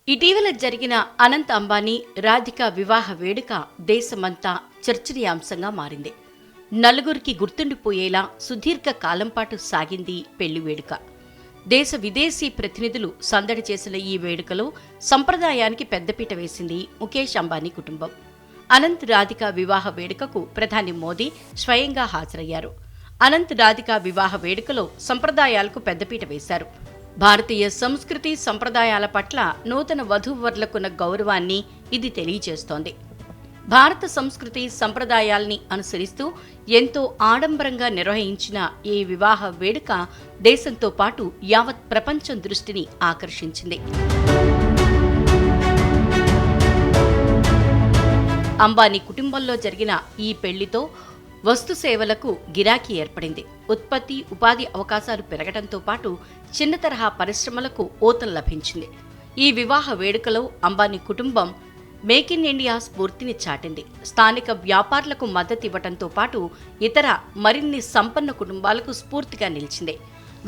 ఇటీవల జరిగిన అనంత్ అంబానీ, రాధిక వివాహ వేడుక దేశమంతా చర్చనీయాంశంగా మారింది. నలుగురికి గుర్తుండిపోయేలా సుదీర్ఘ కాలం పాటు సాగింది పెళ్లి వేడుక. దేశ విదేశీ ప్రతినిధులు సందడి చేసిన ఈ వేడుకలో సంప్రదాయానికి పెద్దపీట వేసింది ముఖేష్ అంబానీ కుటుంబం. అనంత్ రాధిక వివాహ వేడుకకు ప్రధాని మోదీ స్వయంగా హాజరయ్యారు. అనంత్ రాధిక వివాహ వేడుకలో సంప్రదాయాలకు పెద్దపీట వేశారు. భారతీయ సంస్కృతి సంప్రదాయాల పట్ల నూతన వధూవరులకున్న గౌరవాన్ని ఇది తెలియజేస్తోంది. భారత సంస్కృతి సంప్రదాయాల్ని అనుసరిస్తూ ఎంతో ఆడంబరంగా నిర్వహించిన ఈ వివాహ వేడుక దేశంతో పాటు యావత్ ప్రపంచం దృష్టిని ఆకర్షించింది. అంబానీ కుటుంబంలో జరిగిన ఈ పెళ్లితో వస్తు సేవలకు గిరాకీ ఏర్పడింది. ఉత్పత్తి, ఉపాధి అవకాశాలు పెరగడంతో పాటు చిన్న తరహా పరిశ్రమలకు ఊతం లభించింది. ఈ వివాహ వేడుకలో అంబానీ కుటుంబం మేక్ ఇన్ ఇండియా స్ఫూర్తిని చాటింది. స్థానిక వ్యాపారులకు మద్దతివ్వడంతో పాటు ఇతర మరిన్ని సంపన్న కుటుంబాలకు స్ఫూర్తిగా నిలిచింది.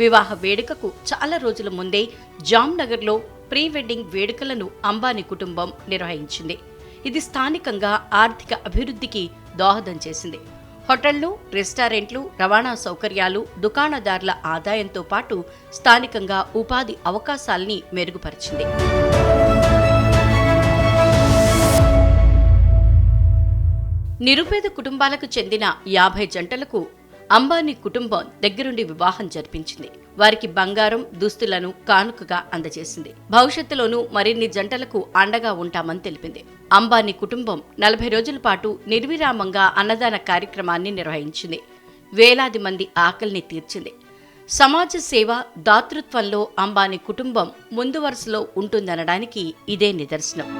వివాహ వేడుకకు చాలా రోజుల ముందే జామ్నగర్లో ప్రీ వెడ్డింగ్ వేడుకలను అంబానీ కుటుంబం నిర్వహించింది. ఇది స్థానికంగా ఆర్థిక అభివృద్ధికి దోహదం చేసింది. హోటళ్లు, రెస్టారెంట్లు, రవాణా సౌకర్యాలు, దుకాణదారుల ఆదాయంతో పాటు స్థానికంగా ఉపాధి అవకాశాల్ని మెరుగుపరిచింది. నిరుపేద కుటుంబాలకు చెందిన 50 జంటలకు అంబానీ కుటుంబం దగ్గరుండి వివాహం జరిపించింది. వారికి బంగారం, దుస్తులను కానుకగా అందజేసింది. భవిష్యత్తులోనూ మరిన్ని జంటలకు అండగా ఉంటామని తెలిపింది. అంబానీ కుటుంబం 40 రోజుల పాటు నిర్విరామంగా అన్నదాన కార్యక్రమాన్ని నిర్వహించింది. వేలాది మంది ఆకలిని తీర్చింది. సమాజ సేవ, దాతృత్వంలో అంబానీ కుటుంబం ముందు వరుసలో ఉంటుందనడానికి ఇదే నిదర్శనం.